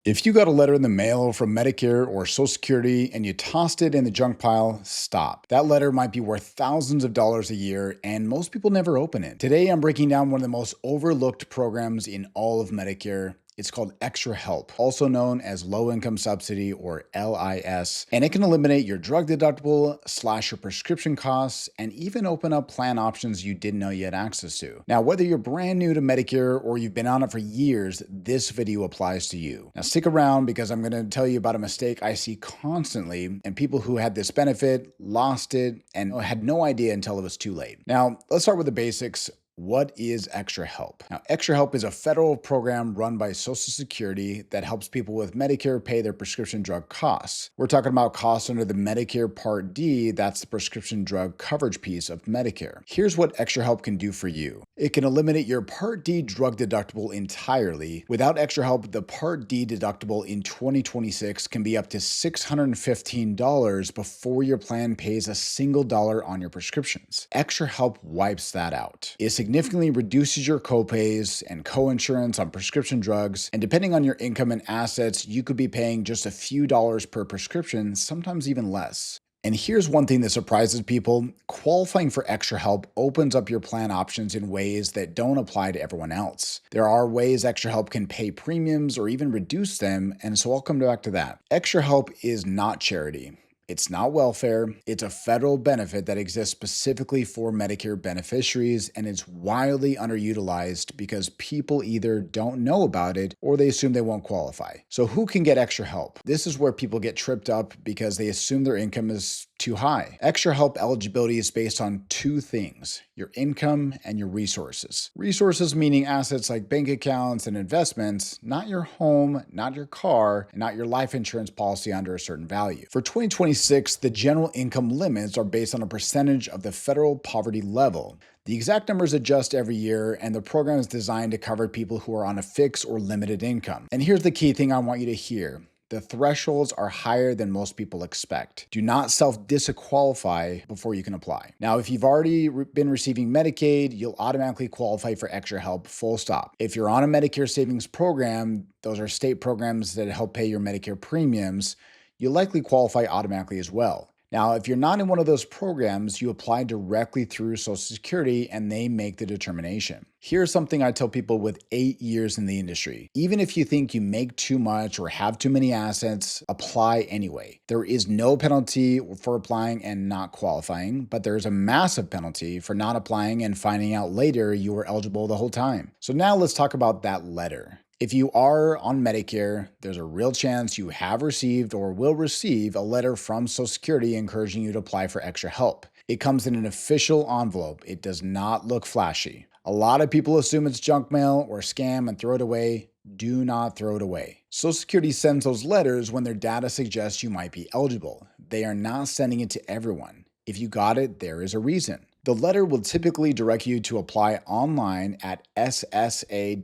If you got a letter in the mail from Medicare or Social Security and you tossed it in the junk pile, stop. That letter might be worth thousands of dollars a year, and most people never open it. Today, I'm breaking down one of the most overlooked programs in all of Medicare. It's called Extra Help, also known as Low-Income Subsidy or LIS, and it can eliminate your drug deductible, slash your prescription costs, and even open up plan options you didn't know you had access to. Now, whether you're brand new to Medicare or you've been on it for years, this video applies to you. Now, stick around because I'm going to tell you about a mistake I see constantly and people who had this benefit, lost it, and had no idea until it was too late. Now, let's start with the basics. What is Extra Help? Now, Extra Help is a federal program run by Social Security that helps people with Medicare pay their prescription drug costs. We're talking about costs under the Medicare Part D, that's the prescription drug coverage piece of Medicare. Here's what Extra Help can do for you. It can eliminate your Part D drug deductible entirely. Without Extra Help, the Part D deductible in 2026 can be up to $615 before your plan pays a single dollar on your prescriptions. Extra Help wipes that out. It significantly reduces your copays and co-insurance on prescription drugs, and depending on your income and assets, you could be paying just a few dollars per prescription, sometimes even less. And here's one thing that surprises people. Qualifying for Extra Help opens up your plan options in ways that don't apply to everyone else. There are ways Extra Help can pay premiums or even reduce them, and so I'll come back to that. Extra Help is not charity. It's not welfare. It's a federal benefit that exists specifically for Medicare beneficiaries, and it's wildly underutilized because people either don't know about it or they assume they won't qualify. So who can get Extra Help? This is where people get tripped up because they assume their income is too high. Extra Help eligibility is based on two things: your income and your resources. Resources meaning assets like bank accounts and investments, not your home, not your car, and not your life insurance policy under a certain value. For 2026, the general income limits are based on a percentage of the federal poverty level. The exact numbers adjust every year, and the program is designed to cover people who are on a fixed or limited income. And here's the key thing I want you to hear. The thresholds are higher than most people expect. Do not self-disqualify before you can apply. Now, if you've already been receiving Medicaid, you'll automatically qualify for Extra Help, full stop. If you're on a Medicare savings program, those are state programs that help pay your Medicare premiums, you'll likely qualify automatically as well. Now, if you're not in one of those programs, you apply directly through Social Security and they make the determination. Here's something I tell people with 8 years in the industry. Even if you think you make too much or have too many assets, apply anyway. There is no penalty for applying and not qualifying, but there's a massive penalty for not applying and finding out later you were eligible the whole time. So now let's talk about that letter. If you are on Medicare, there's a real chance you have received or will receive a letter from Social Security encouraging you to apply for Extra Help. It comes in an official envelope. It does not look flashy. A lot of people assume it's junk mail or scam and throw it away. Do not throw it away. Social Security sends those letters when their data suggests you might be eligible. They are not sending it to everyone. If you got it, there is a reason. The letter will typically direct you to apply online at SSA.gov.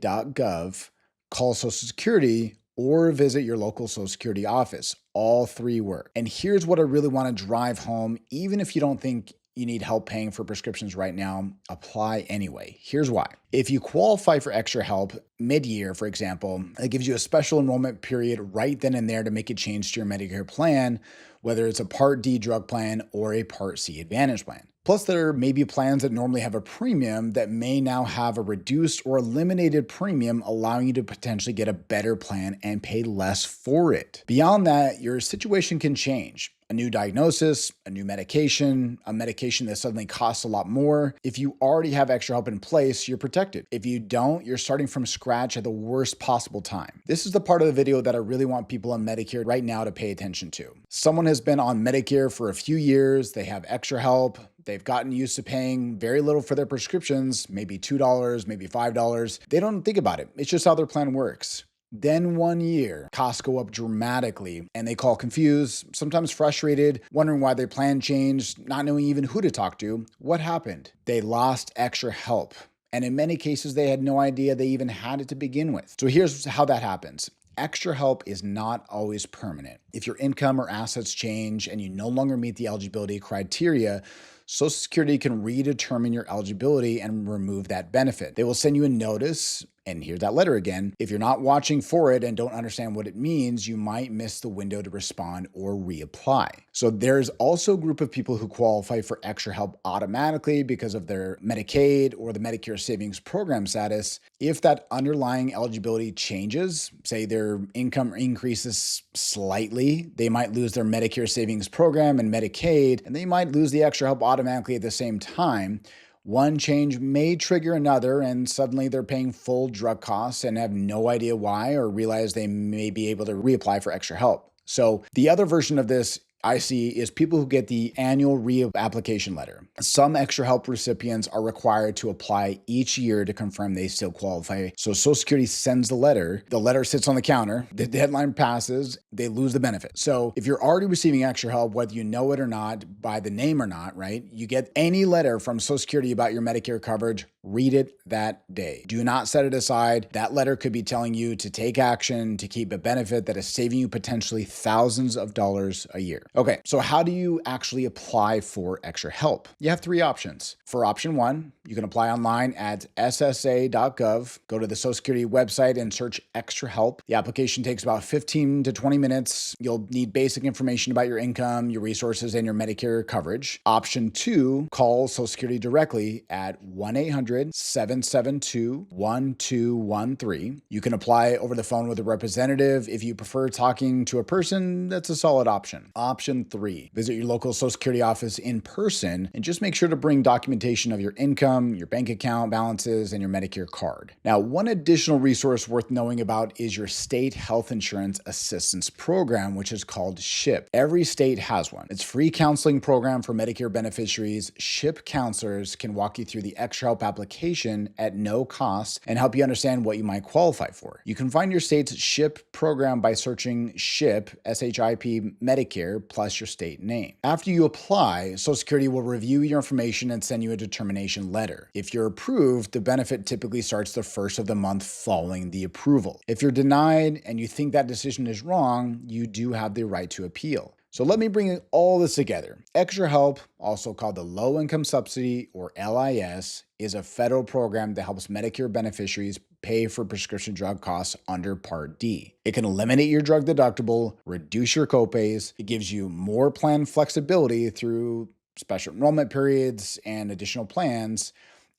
Call Social Security, or visit your local Social Security office. All three work. And here's what I really want to drive home. Even if you don't think you need help paying for prescriptions right now, apply anyway. Here's why. If you qualify for Extra Help mid-year, for example, it gives you a special enrollment period right then and there to make a change to your Medicare plan, whether it's a Part D drug plan or a Part C Advantage plan. Plus, there may be plans that normally have a premium that may now have a reduced or eliminated premium, allowing you to potentially get a better plan and pay less for it. Beyond that, your situation can change. A new diagnosis, a new medication, a medication that suddenly costs a lot more. If you already have Extra Help in place, you're protected. If you don't, you're starting from scratch at the worst possible time. This is the part of the video that I really want people on Medicare right now to pay attention to. Someone has been on Medicare for a few years, they have Extra Help, they've gotten used to paying very little for their prescriptions, maybe $2, maybe $5. They don't think about it. It's just how their plan works. Then 1 year, costs go up dramatically and they call confused, sometimes frustrated, wondering why their plan changed, not knowing even who to talk to. What happened? They lost Extra Help. And in many cases, they had no idea they even had it to begin with. So here's how that happens. Extra Help is not always permanent. If your income or assets change and you no longer meet the eligibility criteria, Social Security can redetermine your eligibility and remove that benefit. They will send you a notice And here's that letter again. If you're not watching for it and don't understand what it means, you might miss the window to respond or reapply. So there's also a group of people who qualify for extra help automatically because of their Medicaid or the Medicare Savings Program status. If that underlying eligibility changes, say their income increases slightly, they might lose their Medicare Savings Program and Medicaid, and they might lose the extra help automatically at the same time. One change may trigger another, and suddenly they're paying full drug costs and have no idea why, or realize they may be able to reapply for extra help. So the other version of this I see is people who get the annual reapplication letter. Some extra help recipients are required to apply each year to confirm they still qualify. So Social Security sends the letter sits on the counter, the deadline passes, they lose the benefit. So if you're already receiving extra help, whether you know it or not, by the name or not, right? You get any letter from Social Security about your Medicare coverage, read it that day. Do not set it aside. That letter could be telling you to take action to keep a benefit that is saving you potentially thousands of dollars a year. Okay, so how do you actually apply for extra help? You have three options. For option one, you can apply online at SSA.gov. Go to the Social Security website and search extra help. The application takes about 15 to 20 minutes. You'll need basic information about your income, your resources, and your Medicare coverage. Option two, call Social Security directly at 1-800-772-1213. You can apply over the phone with a representative. If you prefer talking to a person, that's a solid option. Option three, visit your local Social Security office in person and just make sure to bring documentation of your income, your bank account balances, and your Medicare card. Now, one additional resource worth knowing about is your state health insurance assistance program, which is called SHIP. Every state has one. It's a free counseling program for Medicare beneficiaries. SHIP counselors can walk you through the extra help application at no cost and help you understand what you might qualify for. You can find your state's SHIP program by searching SHIP, S-H-I-P, Medicare, plus your state name. After you apply, Social Security will review your information and send you a determination letter. If you're approved, the benefit typically starts the first of the month following the approval. If you're denied and you think that decision is wrong, you do have the right to appeal. So let me bring all this together. Extra help, also called the Low-Income Subsidy or LIS, is a federal program that helps Medicare beneficiaries pay for prescription drug costs under Part D. It can eliminate your drug deductible, reduce your copays. It gives you more plan flexibility through special enrollment periods and additional plans,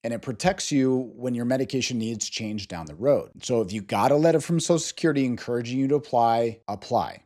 and it protects you when your medication needs change down the road. So if you got a letter from Social Security encouraging you to apply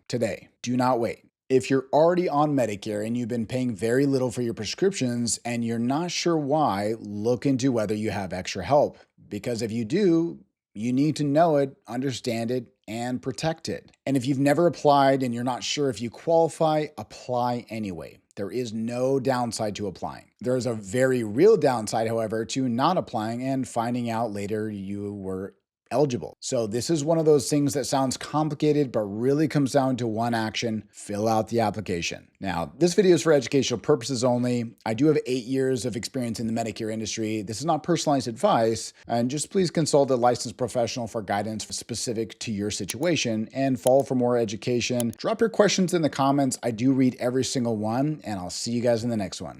today. Do not wait. If you're already on Medicare and you've been paying very little for your prescriptions and you're not sure why, look into whether you have extra help. Because if you do, you need to know it, understand it, and protect it. And if you've never applied and you're not sure if you qualify, apply anyway. There is no downside to applying. There is a very real downside, however, to not applying and finding out later you were eligible. So this is one of those things that sounds complicated, but really comes down to one action: fill out the application. Now, this video is for educational purposes only. I do have 8 years of experience in the Medicare industry. This is not personalized advice, and just please consult a licensed professional for guidance specific to your situation and follow for more education. Drop your questions in the comments. I do read every single one, and I'll see you guys in the next one.